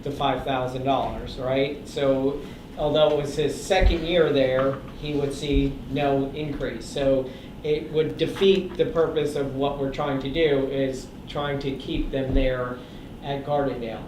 the $5,000, right? So although it was his second year there, he would see no increase. So it would defeat the purpose of what we're trying to do, is trying to keep them there at Gardendale.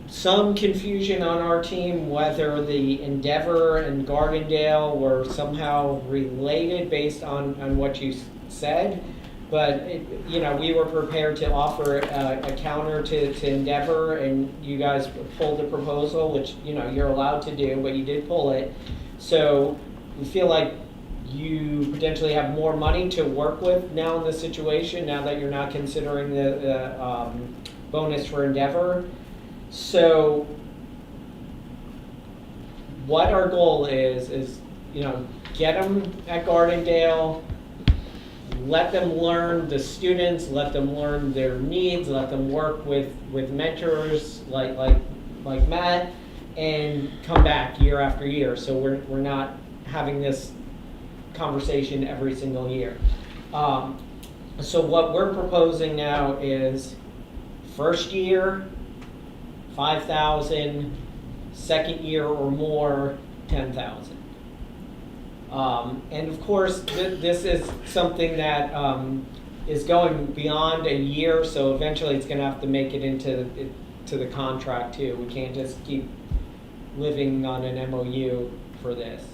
Some confusion on our team whether the Endeavor and Gardendale were somehow related based on what you said. But we were prepared to offer a counter to Endeavor, and you guys pulled the proposal, which you're allowed to do, but you did pull it. So we feel like you potentially have more money to work with now in this situation, now that you're not considering the bonus for Endeavor. So what our goal is get them at Gardendale, let them learn the students, let them learn their needs, let them work with mentors like Matt, and come back year after year. So we're not having this conversation every single year. So what we're proposing now is first year, 5,000, second year or more, 10,000. And of course, this is something that is going beyond a year, so eventually it's going to have to make it into the contract too. We can't just keep living on an MOU for this.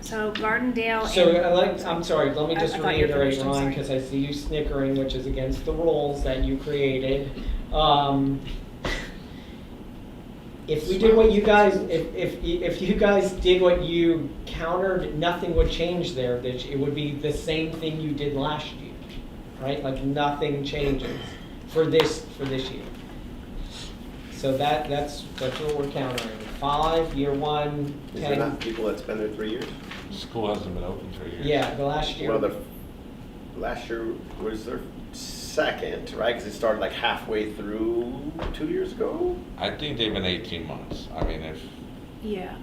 So Gardendale. So I'm sorry, let me just reiterate, Ron, because I see you snickering, which is against the rules that you created. If we did what you guys, if you guys did what you countered, nothing would change there. It would be the same thing you did last year, right? Like nothing changes for this year. So that's what we're countering. 5, year 1, 10. Is there not people that's been there 3 years? School hasn't been open 3 years. Yeah, the last year. Well, the last year was their second, right? Because it started like halfway through 2 years ago. I think they've been 18 months. I mean, Yeah.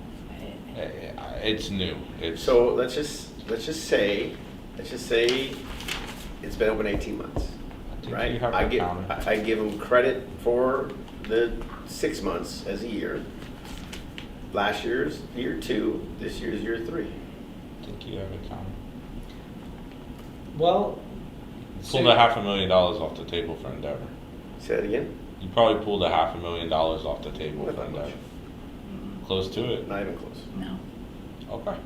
it's new. So let's just say it's been open 18 months, right? I give them credit for the 6 months as a year. Last year's year 2, this year's year 3. I think you have a counter. Well, Pulled $500,000 off the table for Endeavor. Say that again? You probably pulled $500,000 off the table Not for that Endeavor. much. Close to it? Not even close. No. Okay.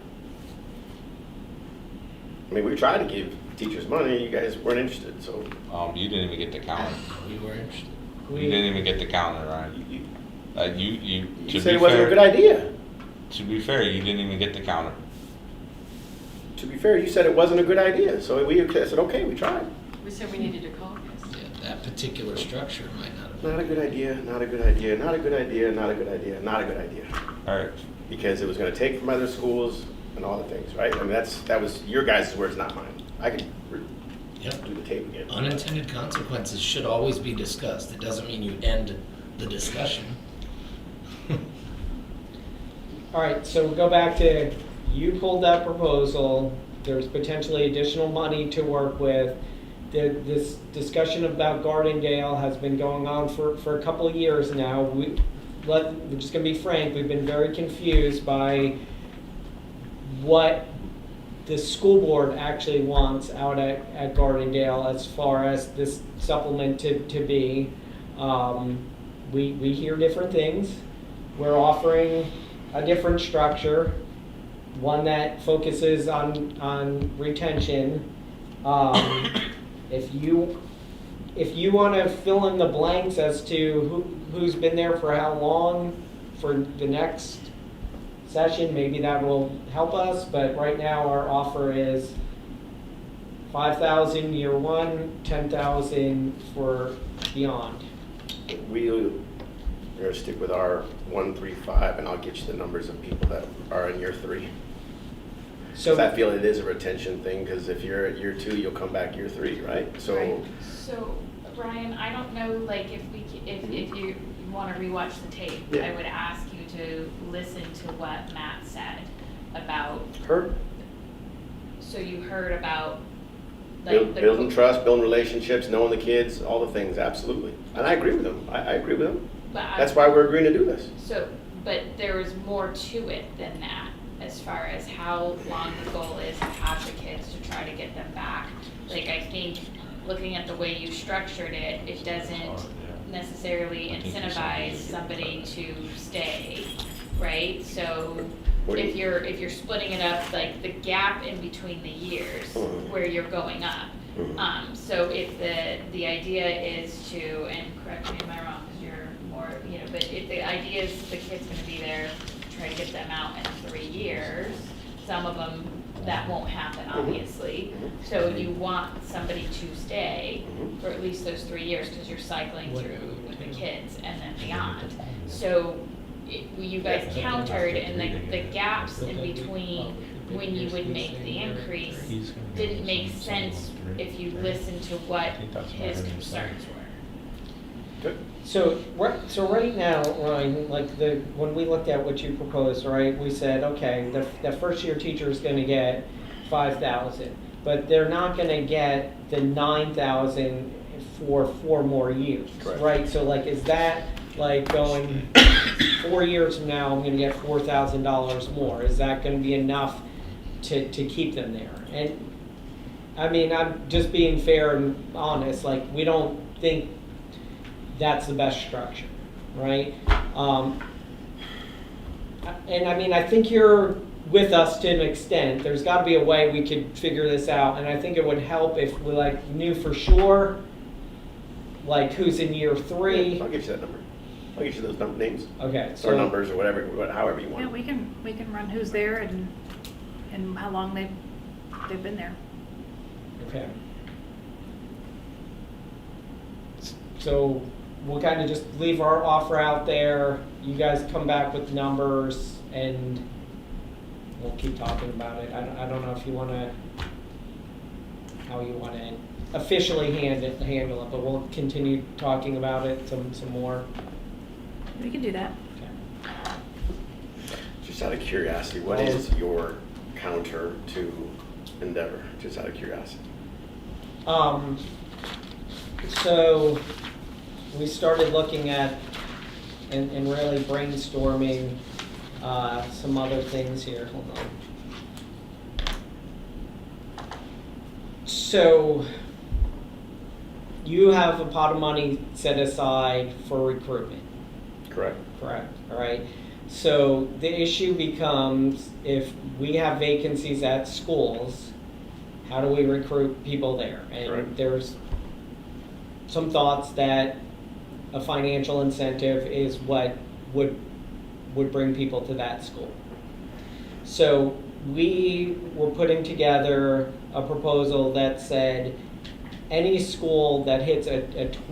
I mean, we tried to give teachers money. You guys weren't interested, so. You didn't even get the counter. We were interested. You didn't even get the counter, right? You said it wasn't a good idea. To be fair, you didn't even get the counter. To be fair, you said it wasn't a good idea, so we said, okay, we tried. We said we needed to caucus. Yeah, that particular structure might not have. Not a good idea, not a good idea, not a good idea, not a good idea, not a good idea. All right. Because it was going to take from other schools and all the things, right? I mean, that was your guys' words, not mine. I could do the tape again. Unintended consequences should always be discussed. It doesn't mean you end the discussion. all right, so we'll go back to, you pulled that proposal. There's potentially additional money to work with. This discussion about Gardendale has been going on for a couple of years now. We're just going to be frank, we've been very confused by what the school board actually wants out at Gardendale as far as this supplement to be. We hear different things. We're offering a different structure, one that focuses on retention. If you want to fill in the blanks as to who's been there for how long for the next session, maybe that will help us. But right now our offer is 5,000 year 1, 10,000 for beyond. We're going to stick with our 135, and I'll get you the numbers of people that are in year 3. So I feel it is a retention thing, because if you're at year 2, you'll come back year 3, right? So, right. So Brian, I don't know, like if you want to rewatch the tape, yeah. I would ask you to listen to what Matt said about. Heard? So you heard about Building trust, building relationships, knowing the kids, all the things, absolutely. And I agree with them. I agree with them. That's why we're agreeing to do this. So, but there is more to it than that, as far as how long the goal is to have the kids to try to get them back. Like, I think, looking at the way you structured it, it doesn't necessarily incentivize somebody to stay, right? So, if you're splitting it up, like the gap in between the years where you're going up. So if the idea is to, and correct me if I'm wrong, because you're more, but if the idea is the kid's gonna be there, try to get them out in 3 years, some of them, that won't happen, obviously. So you want somebody to stay for at least those 3 years, because you're cycling through with the kids and then beyond. So you guys countered, and the gaps in between when you would make the increase didn't make sense if you listened to what his concerns were. Good. So right now, Ryan, like when we looked at what you proposed, right, we said, okay, the first year teacher is going to get 5,000, but they're not going to get the 9,000 for 4 more years, correct, right? So like, is that like going 4 years from now, I'm going to get $4,000 more? Is that going to be enough to keep them there? And I mean, I'm just being fair and honest. Like, we don't think that's the best structure, right? And I mean, I think you're with us to an extent. There's got to be a way we could figure this out, and I think it would help if we like knew for sure, like who's in year 3. I'll get you that number. I'll get you those names. Okay. So or numbers or whatever, however you want. Yeah, we can run who's there and how long they've been there. Okay. So we'll kind of just leave our offer out there. You guys come back with numbers, and we'll keep talking about it. I don't know if you want to, how you want to officially handle it, but we'll continue talking about it some more. We can do that. Okay. Just out of curiosity, what is your counter to Endeavor? Just out of curiosity. So we started looking at and really brainstorming some other things here. Hold on. So you have a pot of money set aside for recruitment. Correct. Correct. All right. So the issue becomes, if we have vacancies at schools, how do we recruit people there? And Correct. There's some thoughts that a financial incentive is what would bring people to that school. So we were putting together a proposal that said any school that hits a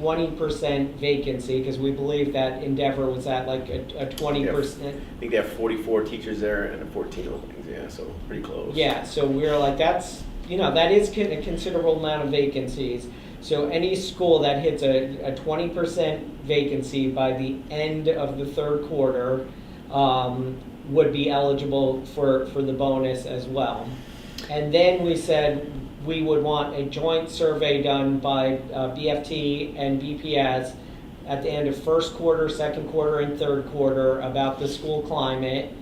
20% vacancy, because we believe that Endeavor was at like a 20%. I think they have 44 teachers there and 14 openings, yeah, so pretty close. Yeah, so we were like, that's, that is a considerable amount of vacancies. So any school that hits a 20% vacancy by the end of the 3rd quarter would be eligible for the bonus as well. And then we said we would want a joint survey done by BFT and BPS at the end of 1st quarter, 2nd quarter, and 3rd quarter about the school climate,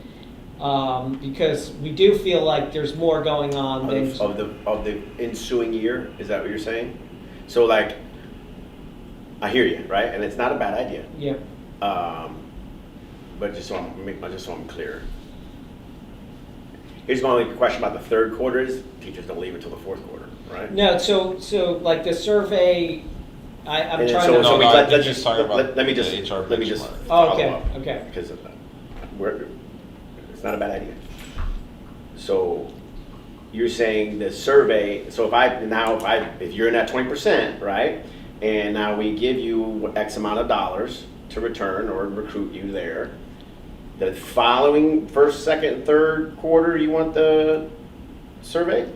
because we do feel like there's more going on than of the ensuing year. Is that what you're saying? So like, I hear you, right? And it's not a bad idea. Yeah. But just so I'm clear. Here's my only question about the 3rd quarter is teachers don't leave until the 4th quarter, right? No, so like the survey, I'm And trying so, to. so we, I let, think let's he's just talking about let me the just HR let me just benchmark. follow Okay, up, okay. because it's not a bad idea. So you're saying the survey. So if you're in that 20%, right, and now we give you X amount of dollars to return or recruit you there. The following 1st, 2nd, 3rd quarter, you want the survey,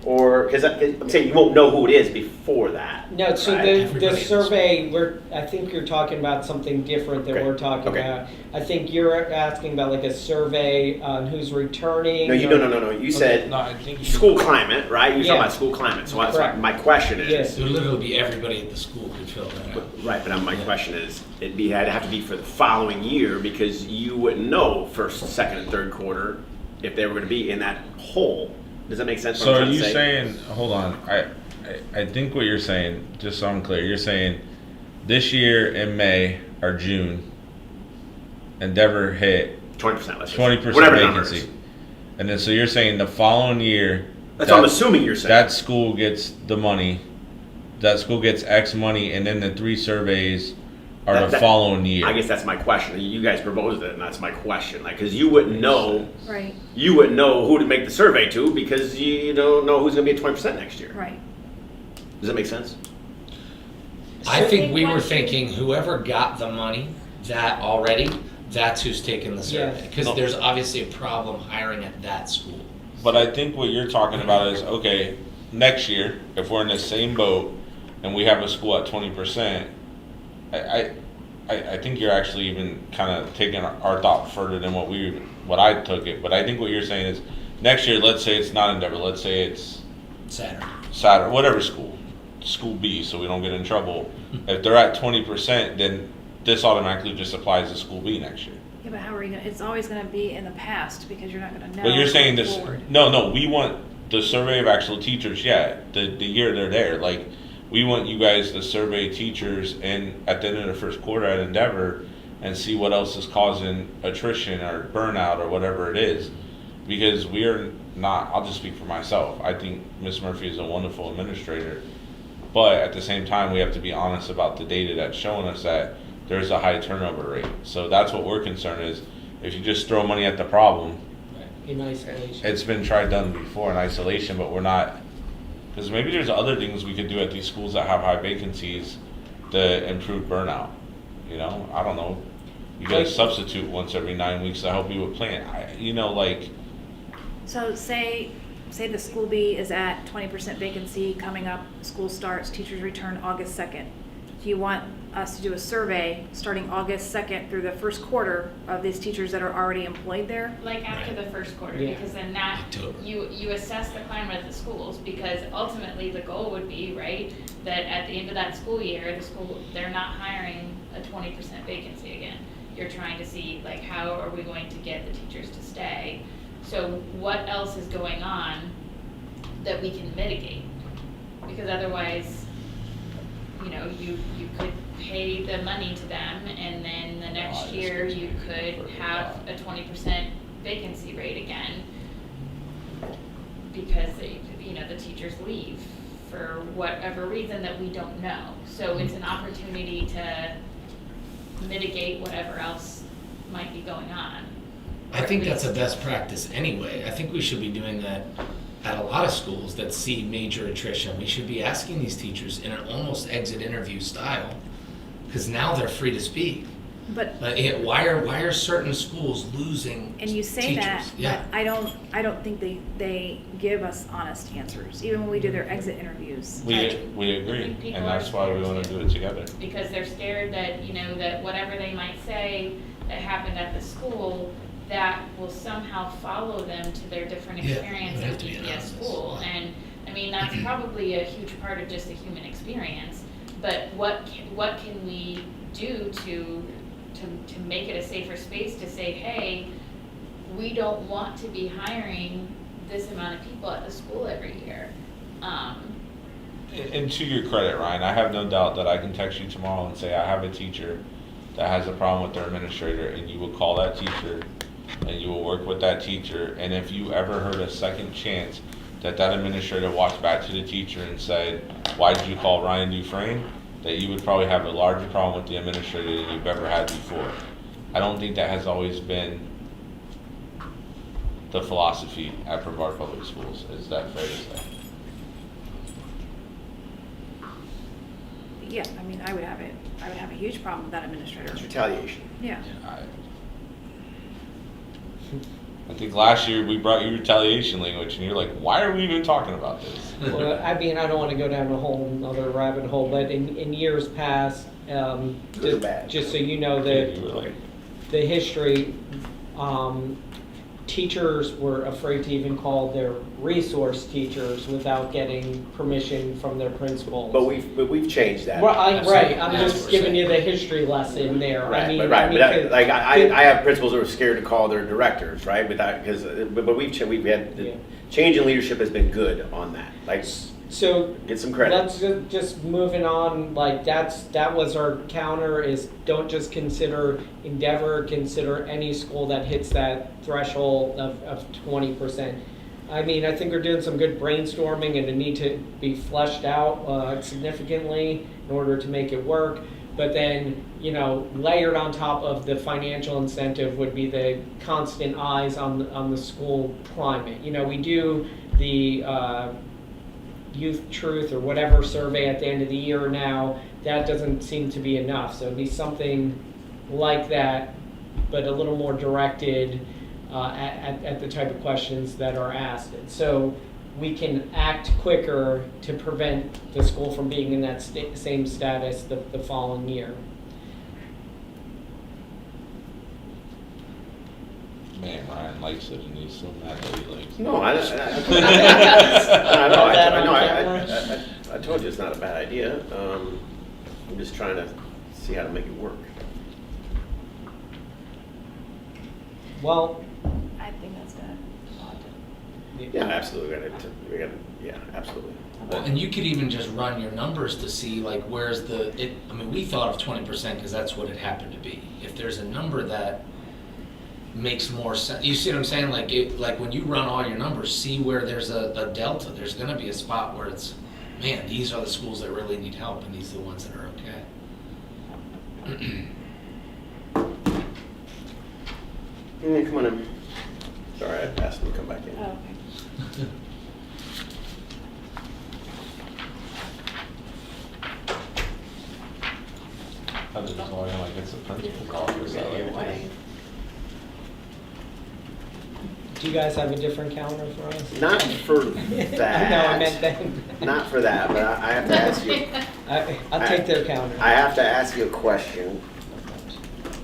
Or, because I'm saying you won't know who it is before that. No, so right? the Everybody in the survey, I think you're talking about something different than Okay, we're talking okay. about. I think you're asking about like a survey on who's returning. No, no. You said No, I think. school climate, right? You're Yeah. talking about school climate. So that's Correct. my question is. Yes. It would literally be everybody at the school could fill that out. Right, but my question is, it'd have to be for the following year because you wouldn't know first, second, and third quarter if they were going to be in that hole. Does that make sense? So what are I'm you trying to say? saying, hold on, I think what you're saying, just so I'm clear, you're saying this year in May or June, Endeavor hit 20%, let's say. 20% Whatever the number is. vacancy. And then so you're saying the following year. That's what I'm assuming you're saying. That school gets the money, that school gets X money, and then the 3 surveys are the That- following year. I guess that's my question. You guys proposed it, and that's my question. Like, because you wouldn't know, Right, who to make the survey to because you don't know who's going to be at 20% next year. right. Does that make sense? I think we were once you- thinking whoever got the money, that already, that's who's taking the survey. Yes. Because No. there's obviously a problem hiring at that school. But I think what you're talking about is, okay, next year, if we're in the same boat and we have a school at 20%, I think you're actually even kind of taking our thought further than what I took it. But I think what you're saying is, next year, let's say it's not Endeavor, let's say it's Saturday. Saturday, whatever school B, so we don't get in trouble. If they're at 20%, then this automatically just applies to school B next year. Yeah, but how are you gonna, it's always gonna be in the past because you're not gonna know. But you're saying going this, forward. no, we want the survey of actual teachers, the year they're there. Like, we want you guys to survey teachers and at the end of the first quarter at Endeavor and see what else is causing attrition or burnout or whatever it is. Because we are not, I'll just speak for myself. I think Ms. Murphy is a wonderful administrator. But at the same time, we have to be honest about the data that's showing us that there's a high turnover rate. So that's what we're concerned is, if you just throw money at the problem, In isolation. it's been tried done before in isolation, but we're not, because maybe there's other things we could do at these schools that have high vacancies to improve burnout. You know, I don't know. You guys substitute once every 9 weeks to help you with plan. So say the school B is at 20% vacancy coming up, school starts, teachers return August 2nd. Do you want us to do a survey starting August 2nd through the first quarter of these teachers that are already employed there? Like after the first quarter, Yeah. because then that, October. you assess the climate of the schools, because ultimately the goal would be, right, that at the end of that school year, they're not hiring a 20% vacancy again. You're trying to see, like, how are we going to get the teachers to stay? So what else is going on that we can mitigate? Because otherwise, you know, you could pay the money to them, and then the next year you could have a 20% vacancy rate again because the teachers leave for whatever reason that we don't know. So it's an opportunity to mitigate whatever else might be going on. I think that's a best practice anyway. I think we should be doing that at a lot of schools that see major attrition. We should be asking these teachers in an almost exit interview style, because now they're free to speak. But, Why are certain schools losing and you say teachers? that, Yeah. but I don't think they give us honest answers, even when we do their exit interviews. we agree, People and are that's why we scared want to too. do it together. Because they're scared that, that whatever they might say that happened at the school, that will somehow follow them to their different Yeah, experience it would at have to be BPS anonymous. school. And, I mean, that's probably a huge part of just the human experience, but what can we do to make it a safer space to say, hey, we don't want to be hiring this amount of people at the school every year. And to your credit, Ryan, I have no doubt that I can text you tomorrow and say I have a teacher that has a problem with their administrator, and you will call that teacher and you will work with that teacher. And if you ever heard a second chance that administrator walked back to the teacher and said, why did you call Ryan Dufresne? That you would probably have a larger problem with the administrator than you've ever had before. I don't think that has always been the philosophy at Brevard Public Schools. Is that fair to say? Yeah, I mean, I would have a huge problem with that administrator. It's retaliation. Yeah. I think last year we brought you retaliation language, and you're like, "Why are we even talking about this?" Well, I mean, I don't want to go down a whole another rabbit hole, but in years past, Good or bad? just so you know, You were like, the history, teachers were afraid to even call their resource teachers without getting permission from their principals. But we've changed that. Right, I'm That's just what we're giving saying. you the history lesson there. I Right, mean, but right, I mean, but could- like could- I have principals who are scared to call their directors, right? Because but we've had Yeah. change in leadership has been good on that. Like, So get some credit. let's just moving on. Like that was our counter is don't just consider Endeavor, consider any school that hits that threshold of 20%. I mean, I think we're doing some good brainstorming and it need to be fleshed out significantly in order to make it work. But then, you know, layered on top of the financial incentive would be the constant eyes on the school climate. You know, we do the Youth Truth or whatever survey at the end of the year now. That doesn't seem to be enough. So it'd be something like that, but a little more directed at the type of questions that are asked. And so we can act quicker to prevent the school from being in that same status the following year. "Man, Ryan likes it, and he's so mad that he likes it." No, I told you it's not a bad idea. I'm just trying to see how to make it work. Well, I think that's gonna. Yeah, absolutely. Yeah, absolutely. Well, and you could even just run your numbers to see like where's I mean, we thought of 20% because that's what it happened to be. If there's a number that makes more sense, you see what I'm saying? Like when you run all your numbers, see where there's a delta. There's going to be a spot where it's, man, these are the schools that really need help, and these are the ones that are okay. Yeah, come on in. Sorry, I asked him to come back in. Oh, okay. I was just wondering, like, it's a principal call or something. do you guys have a different calendar for us? Not for that. No, I meant then. Not for that, but I have to ask you. I'll take their calendar. I have to ask you a question.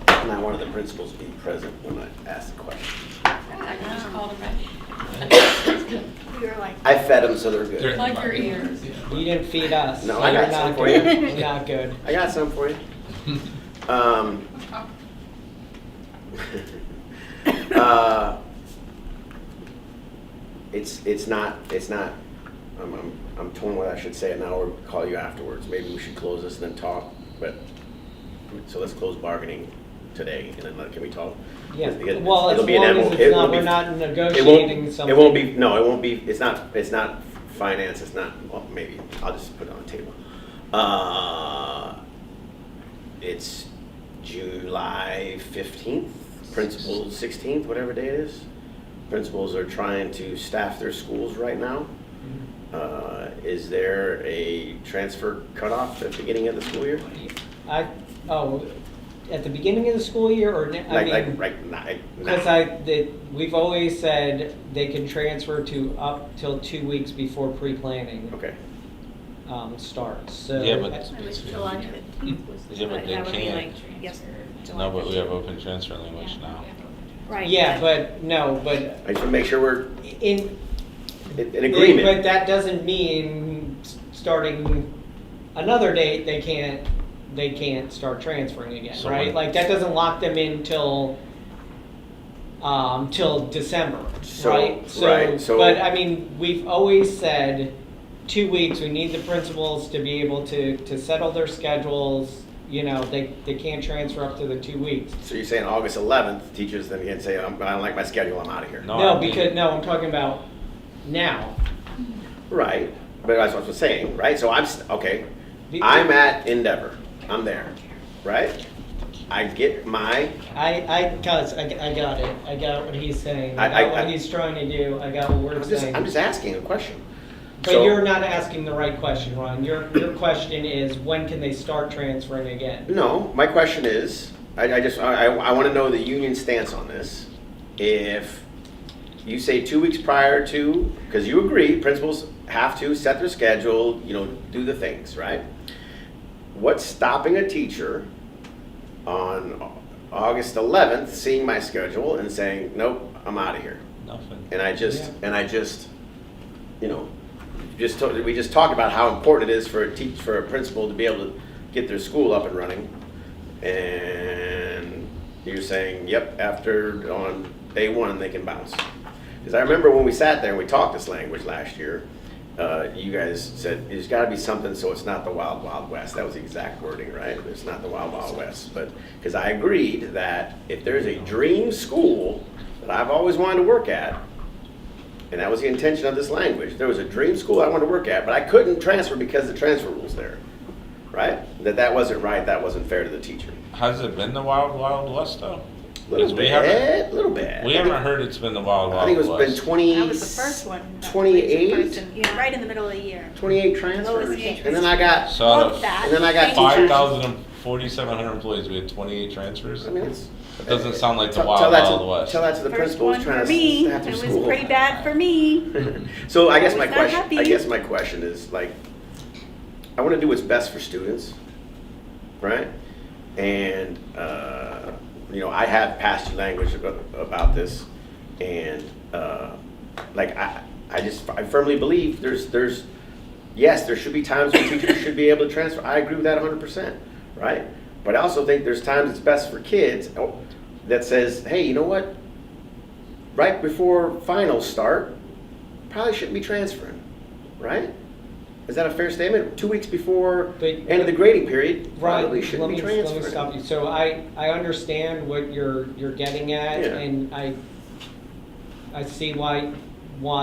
And I wanted the principals to be present when I ask the question. I can just call them back. We were like, I fed them, so they're good. They're- Plug your ears. You didn't feed us. No, so I got you're some not for good. you. You're not good. I got some for you. It's not, I'm torn what I should say now or call you afterwards. Maybe we should close this and then talk, but, so let's close bargaining today and then can we talk? Yeah, Because well, as it'll be an long as MO it's it not, won't be- we're not It negotiating won't, something. it won't be, no, it won't be, it's not finance, it's not, well, maybe, I'll just put it on the table. It's July 15th, principals 16th, whatever day it is. Principals are trying to staff their schools right now. Is there a transfer cutoff at the beginning of the school year? At the beginning of the school year or, because we've always said they can transfer to up till 2 weeks before pre-planning Okay. starts, so. Yeah, but- it was July 15th was the. Yeah, but they that would be can't. like, yes, July No, but we have 15th. open transfer language now. Right. Yeah, but, no, but I just want to make sure we're in, in agreement. but that doesn't mean starting another date, they can't start transferring again, So right? when- Like, that doesn't lock them in till December, So- right? right, so- But, I mean, we've always said 2 weeks, we need the principals to be able to settle their schedules, you know, they can't transfer up to the 2 weeks. So you're saying August 11th, teachers then again say, I don't like my schedule, I'm out of here. No, No, I mean- because, no, I'm talking about now. Right, but that's what I'm saying, right? So okay, The- I'm at Endeavor, I'm there, right? I get my, I got it. I got what he's saying. I got what he's trying to do. I got what we're saying. I'm just asking a question. But So- you're not asking the right question, Ron. Your question is, when can they start transferring again? No, my question is, I want to know the union stance on this. If you say 2 weeks prior to, because you agree, principals have to set their schedule, do the things, right? What's stopping a teacher on August 11th seeing my schedule and saying, nope, I'm out of here? Nothing. And we just talked about how important it is for a principal to be able to get their school up and running. And you're saying, yep, after on day one they can bounce. Because I remember when we sat there and we talked this language last year, you guys said there's got to be something so it's not the wild, wild west. That was the exact wording, right? It's not the wild, wild west. But because I agreed that if there's a dream school that I've always wanted to work at, and that was the intention of this language, there was a dream school I wanted to work at, but I couldn't transfer because the transfer rule's there, right? That wasn't right. That wasn't fair to the teacher. Has it been the wild, wild west though? Little bit. We haven't heard it's been the wild, wild I think it's been west. 20. That was the first one. 28? Yeah, right in the middle of the year. 28 transfers, Lowest interest. and then I got So out Love of that. and then I got Thank you. 4,700 employees, we had 28 transfers. I mean, it's, It doesn't sound like the tell wild, that wild to, west. Tell that to the First principal one who's trying for to me. staff It their was school. pretty bad for me. So I guess I my was not question. happy. I guess my question is like, I want to do what's best for students, right? And I have past due language about this, and I firmly believe there's yes, there should be times when teachers should be able to transfer. I agree with that 100%, right? But I also think there's times it's best for kids that says, hey, you know what? Right before finals start, probably shouldn't be transferring, right? Is that a fair statement? 2 weeks before end of the grading period, probably Right, shouldn't be let me transferring. stop you. So I understand what you're getting at, Yeah. and I see why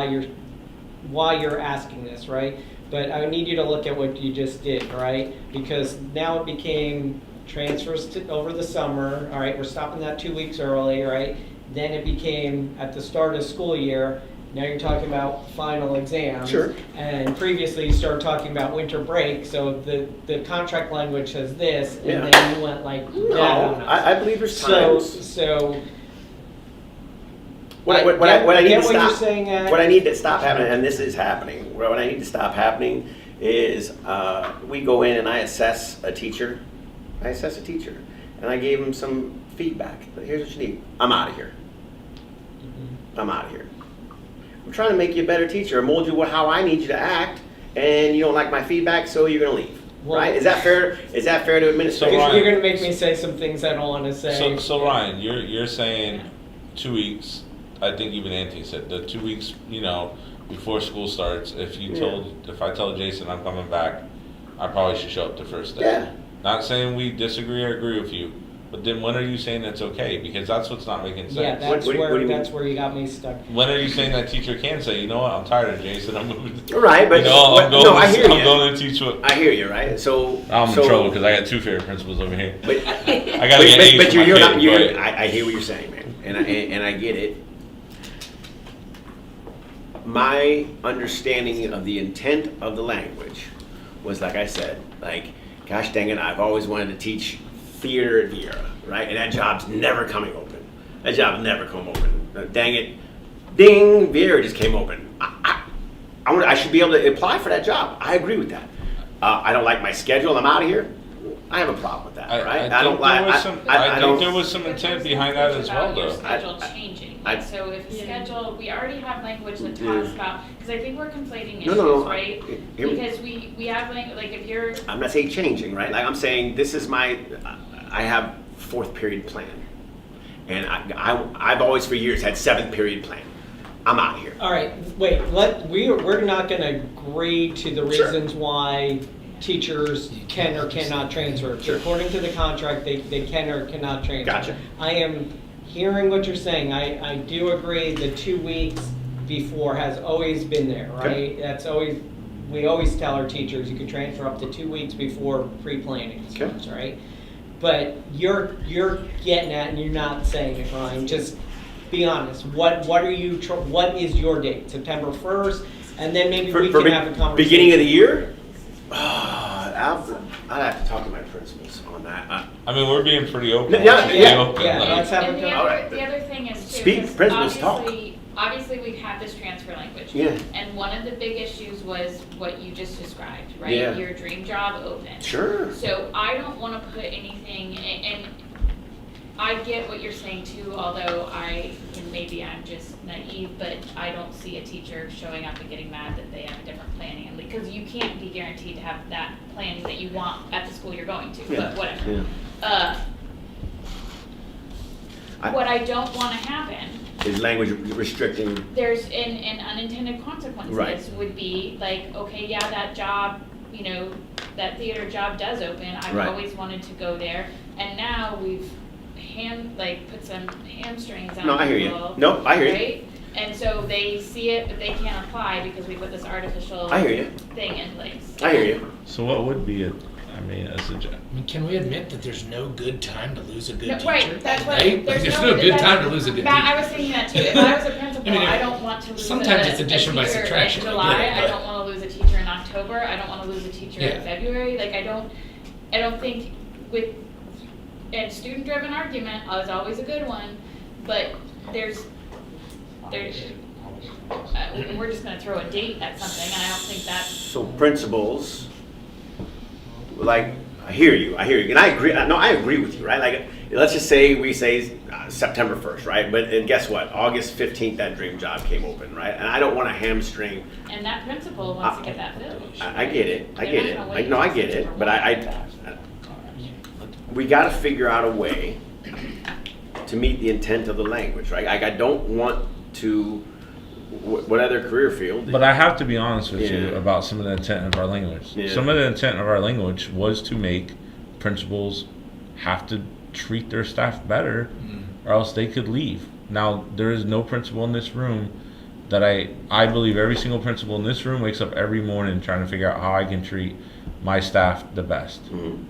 you're asking this, right? But I need you to look at what you just did, right? Because now it became transfers over the summer, all right? We're stopping that 2 weeks early, right? Then it became at the start of the school year. Now you're talking about final exams. Sure. And previously you started talking about winter break, so the contract language says this, and Yeah. then you went like No, that on us. I believe there's So, times. I What get I need to what you're stop. saying, Ed. What I need to stop happening, and this is happening. What I need to stop happening is we go in and I assess a teacher. And I gave him some feedback. Here's what you need. I'm out of here. I'm out of here. I'm trying to make you a better teacher. I mold you how I need you to act, and you don't like my feedback, so you're gonna leave. Well- right? Is that fair? Is that fair to administration? Because Ryan- you're gonna make me say some things I don't wanna say. So Ryan, you're saying 2 weeks. I think even Anthony said the 2 weeks, before school starts. If I tell Jason I'm coming back, I probably should show up the first day. Yeah. Not saying we disagree or agree with you, but then when are you saying that's okay? Because that's what's not making sense. Yeah, What do you that's mean? where you got me stuck. When are you saying that teacher can say, you know what, I'm tired of Jason, I'm moving. Right, but I'm going, no, I hear I'm you. going to teach what. I hear you, right? So I'm so, in trouble because I got two favorite principals over here. But, I gotta get A's but for my you're not. kid, but- I hear what you're saying, man, and I get it. My understanding of the intent of the language was, like I said, gosh dang it, I've always wanted to teach theater at Viera, right? And that job's never coming open. That job never come open. Dang it, ding, Viera just came open. I should be able to apply for that job. I agree with that. I don't like my schedule. I'm out of here. I have a problem with that, right? I don't think like. there was some. I think there was some But intent there's behind language that as well, about your though. schedule changing, like, so if the schedule, we already have language that talks about, because I think we're conflating issues, No, right? Here we- Because we have like, if you're, I'm not saying changing, right? Like I'm saying this is I have fourth period plan. And I've always for years had seventh period plan. I'm out of here. All right, wait, we're not gonna agree to the Sure. reasons why teachers can or cannot transfer. Sure. According to the contract, they can or cannot transfer. Gotcha. I am hearing what you're saying. I do agree the 2 weeks before has always been there, right? Okay. That's always, we always tell our teachers you can transfer up to 2 weeks before pre-planning starts, right? But you're getting at, and you're not saying it, Ryan, just be honest. What is your date? September 1st? And then maybe we can have a conversation. Beginning of the year? I'd have to talk to my principals on that. I mean, we're being pretty open. Yeah, Pretty yeah. open, Yeah, like- let's have and a the conversation. All other, right. the other thing is too, Speak, 'cause principals talk. obviously, obviously we've had this transfer language. Yeah. And one of the big issues was what you just described, right? Yeah. Your dream job open. Sure. So I don't wanna put anything, and I get what you're saying too, although and maybe I'm just naive, but I don't see a teacher showing up and getting mad that they have a different planning, and because you can't be guaranteed to have that planning that you want at the school you're going to, Yeah. but whatever. Yeah. What I don't wanna happen, Is language restricting? there's an unintended consequences Right. would be like, okay, yeah, that job, that theater job does open, I've Right. always wanted to go there, and now we've put some hamstrings on No, I hear you. people, No, I hear you. right? And so they see it, but they can't apply because we put this artificial I hear you. thing in place. I hear you. So what would be a suggestion? I mean, can we admit that there's no good time to lose a good No, teacher? right, that's what, Right? there's There's no. no good that's- time to lose a good Matt, teacher. I was thinking that too, if I was a principal, I mean, I don't want to lose sometimes a it's addition by teacher subtraction, in I July, get it, I but- don't wanna lose a teacher in October, I don't wanna lose a teacher Yeah. in February, like, I don't think and student-driven argument is always a good one, but we're just gonna throw a date at something, and I don't think that's, So principals, like, I hear you, and I agree, no, I agree with you, right? Like, let's just say we say September 1st, right? And guess what? August 15th, that dream job came open, right? And I don't want to hamstring, and that principal wants to get that filled. I get it, They're not gonna wait No, I till get it, September but 1. we got to figure out a way to meet the intent of the language, right? Like, I don't want to, what other career field? But I have to be honest with you Yeah. about some of the intent of our language. Yeah. Some of the intent of our language was to make principals have to treat their staff better, or else they could leave. Now, there is no principal in this room that I believe every single principal in this room wakes up every morning trying to figure out how I can treat my staff the best. Mhm.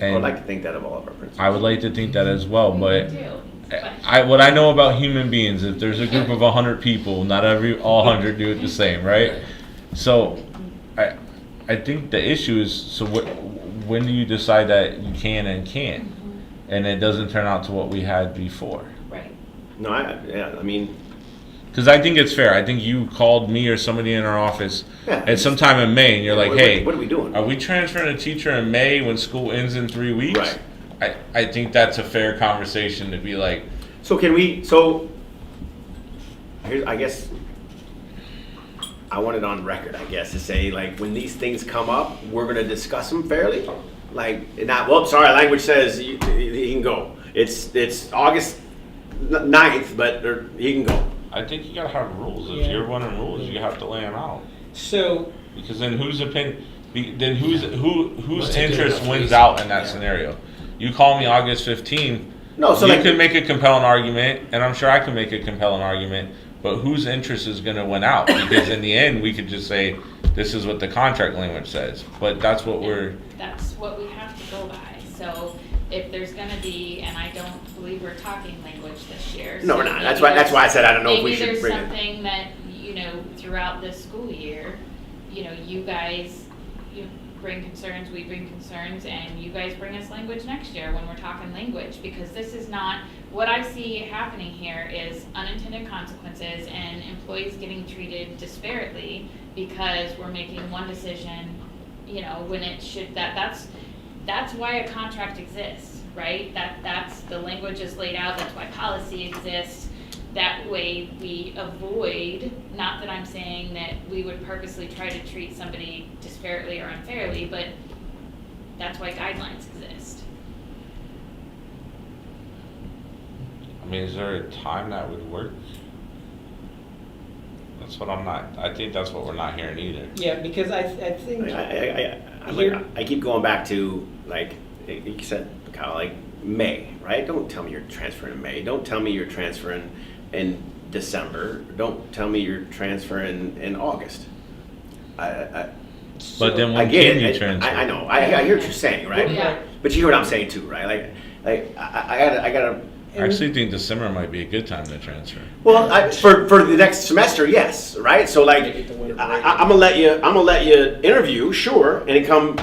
I And would like to think that of all of our principals. I would like to think that as well, but Me too. what I know about human beings, if there's a group of 100 people, not all 100 do it the same, right? So, I think the issue is, so when do you decide that you can and can't, and it doesn't turn out to what we had before? Right. No, I mean, Because I think it's fair. I think you called me or somebody in our office Yeah. at some time in May, and you're like, "Hey, what are we doing? Are we transferring a teacher in May when school ends in 3 weeks?" Right. I think that's a fair conversation to be like, So here's, I guess, I want it on record, I guess, to say, like, when these things come up, we're gonna discuss them fairly. Like, not, well, sorry, language says he can go. It's August 9th, but he can go. I think you gotta have rules. If Yeah. you're running rules, you have to lay them out. So, Because then whose What's a good interest enough wins reason? out in that Yeah. scenario? You call me August 15th. No, so you like, can make a compelling argument, and I'm sure I can make a compelling argument. But whose interest is going to win out? Because in the end, we could just say this is what the contract language says. But that's what That's what we have to go by, so if there's gonna be, and I don't believe we're talking language this year. no, so we're not. That's maybe why I said I don't know if we maybe should there's bring it. something that, throughout this school year, you guys, bring concerns, we bring concerns, and you guys bring us language next year when we're talking language, because this is not, what I see happening here is unintended consequences and employees getting treated disparately because we're making one decision, when it should, that's why a contract exists, right? That's, the language is laid out, that's why policy exists. That way we avoid, not that I'm saying that we would purposely try to treat somebody disparately or unfairly, but that's why guidelines exist. I mean, is there a time that would work? That's what I think that's what we're not hearing either. yeah, because I think, I keep going back to, like you said, Kyle, like May, right? Don't tell me you're transferring in May. Don't tell me you're transferring in December. Don't tell me you're transferring in August. But then I when get can you it. transfer? I know. I hear what you're saying, right? Yeah. But you hear what I'm saying too, right? Like I gotta. I actually think December might be a good time to transfer. Well, for the next semester, yes, right. So like, Get the winter break. I'm gonna let you interview, sure, and then come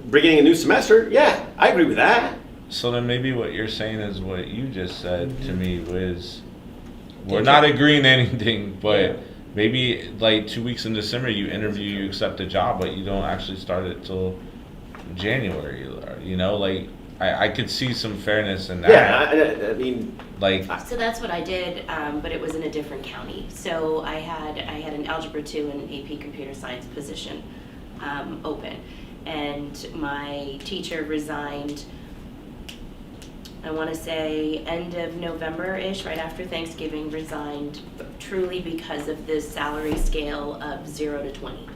beginning a new semester, yeah, I agree with that. So then maybe what you're saying is what you just said to me was, we're not agreeing to anything, but maybe like 2 weeks in December you interview, you accept the job, but you don't actually start it till January. You know, like I could see some fairness in that. Yeah, I mean, like So that's what I did, but it was in a different county. So I had an Algebra 2 and AP Computer Science position open. And my teacher resigned, I want to say end of November-ish, right after Thanksgiving, resigned truly because of this salary scale of 0 to 20.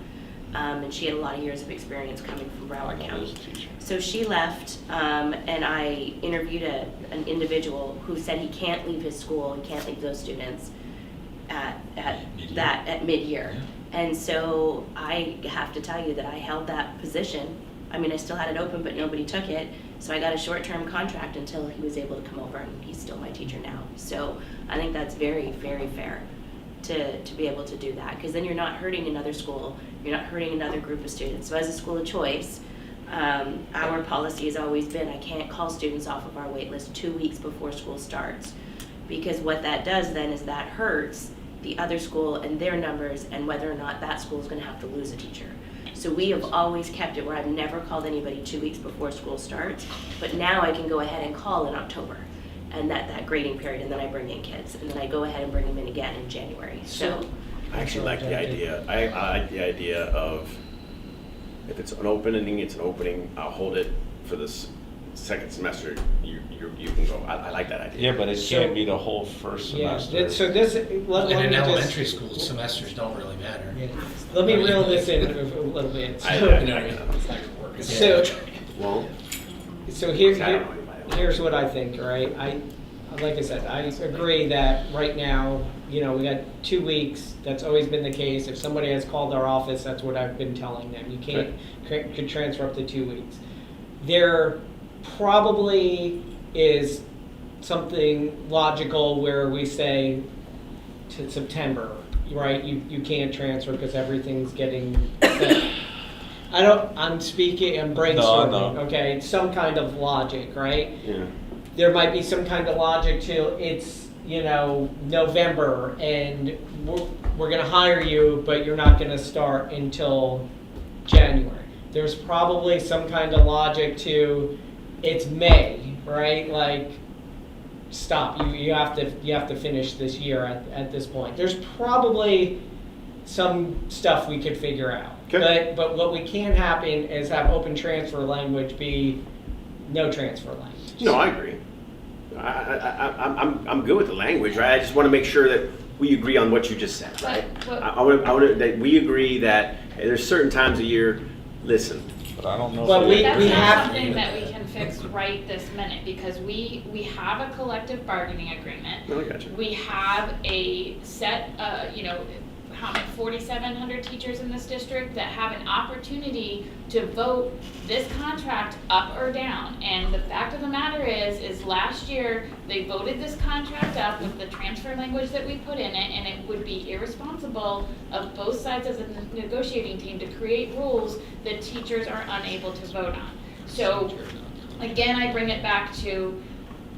And she had a lot of years of experience coming from Broward County. So she left, and I interviewed an individual who said he can't leave his school and can't leave those students at mid-year. Yeah. And so I have to tell you that I held that position. I mean, I still had it open, but nobody took it. So I got a short-term contract until he was able to come over, and he's still my teacher now. So I think that's very, very fair to be able to do that, because then you're not hurting another school, you're not hurting another group of students. So as a school of choice, our policy has always been I can't call students off of our wait list 2 weeks before school starts, because what that does then is that hurts the other school and their numbers and whether or not that school is going to have to lose a teacher. So we have always kept it where I've never called anybody 2 weeks before school starts, but now I can go ahead and call in October and that grading period, and then I bring in kids, and then I go ahead and bring them in again in January. So I actually like the idea. I like the idea of if it's an opening, it's an opening. I'll hold it for this second semester. You can go. I like that idea. yeah, but it can't be the whole first semester. Yeah, so this, let And in me elementary just, school, semesters don't really matter. let me reel this in a little bit. I So- know. It's not gonna work. So, Well, so I don't know anybody. here's what I think, all right? Like I said, I agree that right now, we got 2 weeks. That's always been the case. If somebody has called our office, that's what I've been telling them. You could transfer up to 2 weeks. There probably is something logical where we say to September, right? You can't transfer because everything's getting set. I'm brainstorming, okay? Some kind of logic, right? Yeah. There might be some kind of logic to it's, November and we're going to hire you, but you're not going to start until January. There's probably some kind of logic to it's May, right? Like, stop. You have to finish this year at this point. There's probably some stuff we could figure out. Okay. But what we can't happen is have open transfer language be no transfer language. No, I agree. I'm good with the language, right? I just want to make sure that we agree on what you just said, right? But- I want that we agree that there's certain times a year. Listen, But I don't know. But if we That's not have- something that we can fix right this minute, because we have a collective bargaining agreement. no, I got you. We have a set, how many, 4,700 teachers in this district that have an opportunity to vote this contract up or down. And the fact of the matter is last year, they voted this contract up with the transfer language that we put in it, and it would be irresponsible of both sides as a negotiating team to create rules that teachers are unable to vote on. So, again, I bring it back to,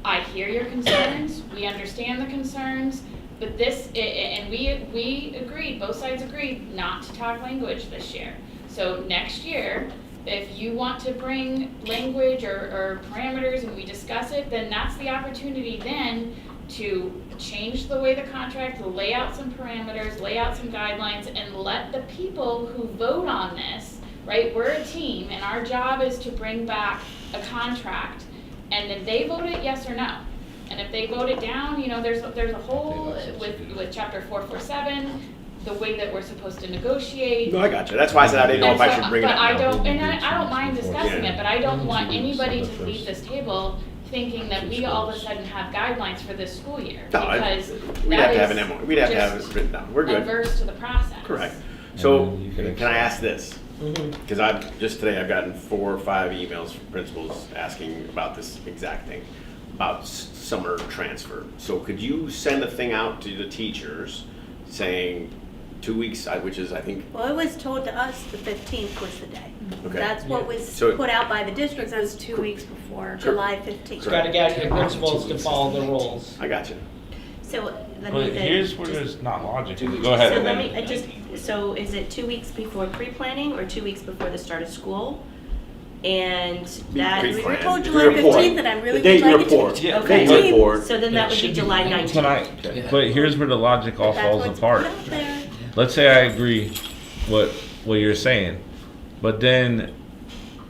I hear your concerns, we understand the concerns, but and we agreed, both sides agreed not to talk language this year. So next year, if you want to bring language or parameters and we discuss it, then that's the opportunity then to change the way the contract, lay out some parameters, lay out some guidelines, and let the people who vote on this, right, we're a team, and our job is to bring back a contract, and then they vote it yes or no. And if they vote it down, there's a whole, with chapter 447, the way that we're supposed to negotiate. No, I got you. That's why I said I didn't know if I should bring it up. But I now. don't mind discussing Yeah. it, but I don't want anybody to leave this table thinking that we all of a sudden have guidelines for this school year. No, Because we'd have to have that an is MOU. We'd have to have just it written down. We're good. adverse to the process. Correct. So, And you can can I ask this? Mhm. Because just today I've gotten 4 or 5 emails from principals asking about this exact thing, about summer transfer. So could you send a thing out to the teachers saying 2 weeks, which is I think, Well, it was told to us the 15th was the day. okay. That's what was So- put out by the Because district, that's was 2 weeks before. July 15th. Got to get your principals to follow the rules. I got you. So let But me. here's where there's not logic. Go ahead. So and let then- me, so is it 2 weeks before pre-planning or 2 weeks before the start of school? And that. We were Pre-plan. told The July report. 15th that I really The date would like you a report. teacher. Yeah. Okay. The date you report. So then that would be July 19th. Can I, Yeah. but here's where the logic all That's falls what's apart. put out there. Let's say I agree what you're saying, but then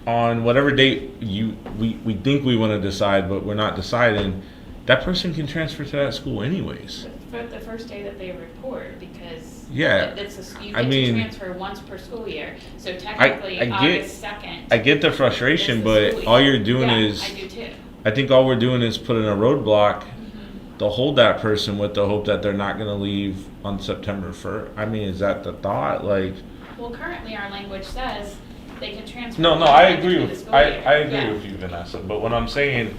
on whatever date we think we want to decide, but we're not deciding, that person can transfer to that school anyways. For the first day that they report, because Yeah, you I get to mean- transfer once per school year, so technically I get- August 2nd. I get the frustration, is the but school all year. you're doing Yeah, is, I do too. I think all we're doing is putting a roadblock Mhm. to hold that person with the hope that they're not going to leave on September 1st. I mean, is that the thought? Like, Well, currently our language says they can transfer. no, one I time agree between the with school I year. agree Yeah. with you, Vanessa. But what I'm saying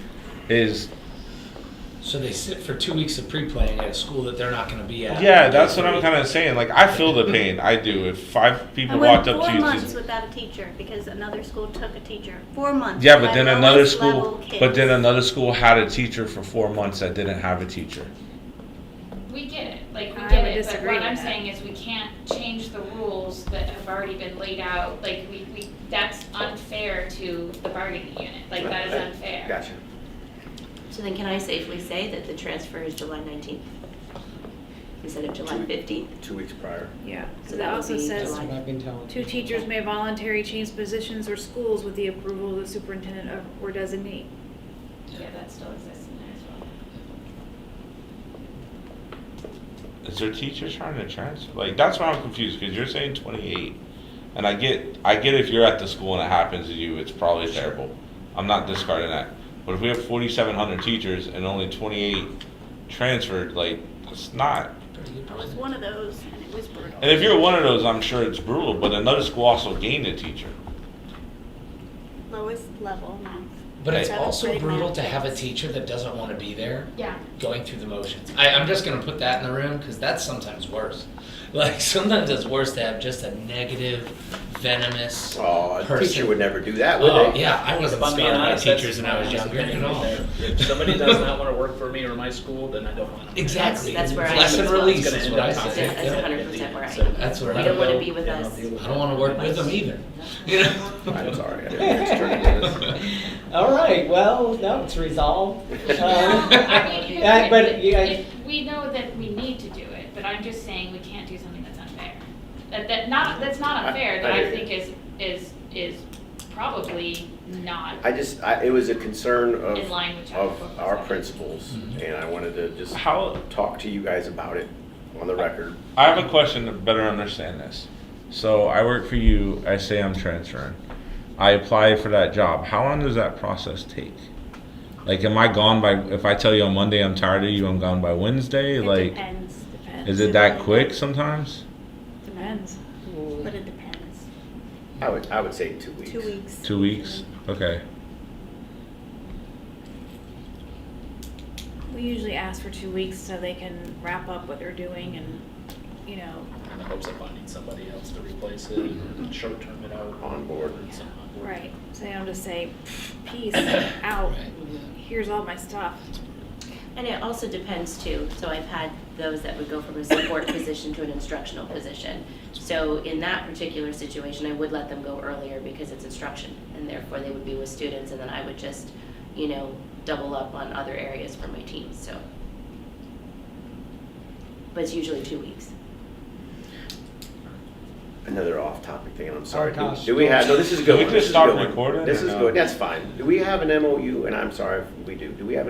is, So they sit for 2 weeks of pre-planning at a school that they're not gonna be at. yeah, that's what I'm kind of saying. Like, I feel the pain. I do. If 5 people I went walked up 4 to you, months without a teacher because another school took a teacher. 4 months. yeah, My but then another lowest school, level but then kids. another school had a teacher for 4 months that didn't have a teacher. We get it, like, we I get would it, but disagree what I'm with that. saying is we can't change the rules that have already been laid out, like, that's unfair to the bargaining unit, like, that is unfair. Gotcha. So then can I safely say that the transfer is July 19th? Instead of July 15th? 2 weeks prior. Yeah, So so that that would also be says, That's July. what I've been telling. 2 teachers may voluntarily change positions or schools with the approval of the superintendent or designee. Yeah, that still exists in there as well. Is there teachers trying to transfer? Like, that's why I'm confused, because you're saying 28, and I get if you're at the school and it happens to you, it's probably terrible. I'm not discarding that. But if we have 4,700 teachers and only 28 transferred, like, that's not. I was one of those and it was brutal. And if you're one of those, I'm sure it's brutal, but another school also gained a teacher. Lowest level now. But it's Seventh also grade brutal math. to have a teacher that doesn't want to be there, Yeah, going through the motions. I'm just gonna put that in the room, because that's sometimes worse. Like, sometimes it's worse to have just a negative, venomous Oh, a person. teacher would never do that, would Oh, they? yeah, I wasn't If I'm being scarred by honest, teachers that's when I was my younger opinion at right all. there. If somebody does not want to work for me or my school, then I don't want them. Exactly. That's where I Lesson am as well. release It's is gonna what I end up say. That's Yeah. 100% where I So am. That's where You I don't want to go. be with and I'll us. deal with I don't want to work with them either. You know? I'm sorry. I didn't mean to turn into this. All right, well, no, it's resolved. I mean, Yeah, but yeah, if we know that we need to do it, but I'm just saying we can't do something that's unfair. That's not unfair, that I I hear you. think is probably not It was a concern in line with how the book of was our written. principals, and I wanted to just How, talk to you guys about it on the record. I have a question to better understand this. So I work for you, I say I'm transferring. I apply for that job. How long does that process take? Like, am I gone by, if I tell you on Monday I'm tired of you, I'm gone by Wednesday? It Like, depends. is it that quick sometimes? Depends. But it depends. I would say 2 weeks. 2 weeks. 2 weeks? Okay. We usually ask for 2 weeks so they can wrap up what they're doing and, you know, In the hopes of finding somebody else to replace it, or short-term it out. On board. or something on board. right, so you don't just say, peace, out, here's all my stuff. And it also depends too, so I've had those that would go from a support position to an instructional position. So in that particular situation, I would let them go earlier because it's instruction, and therefore they would be with students, and then I would just, double up on other areas for my team, so. But it's usually 2 weeks. Another off-topic thing, and I'm sorry. Oh, gosh. Do we have, no, this is a good Can we one. just This is a stop good one. recording This or is no? good, that's fine. Do we have an MOU, and I'm sorry if we do we have an